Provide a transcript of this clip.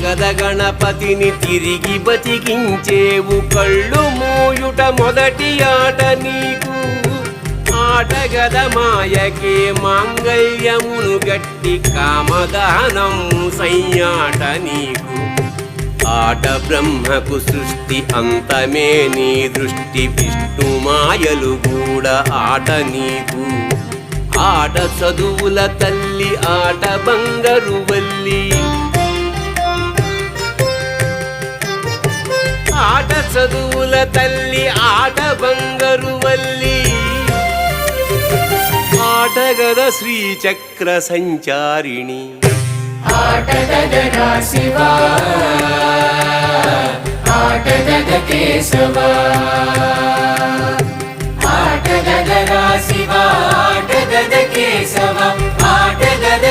ఆటగద గణపతిని తిరిగి బతికించేవు కళ్ళు మూయుట మొదటి ఆట నీకు ఆటగద మాయకే మాంగళ్యమును గట్టి కామదానము సయ్యాట నీకు ఆట బ్రహ్మకు సృష్టి అంతమే నీ దృష్టి విష్ణు మాయలు కూడా ఆట నీకు ఆట చదువుల తల్లి ఆట బంగారు వల్లి ఆట చదువుల తల్లి ఆట బంగారు వల్లి ఆటగద శ్రీచక్ర సంచారిణి ఆటగద శివా ఆటగద కేశవా ఆటగద శివా ఆటగద కేశవ ఆటగద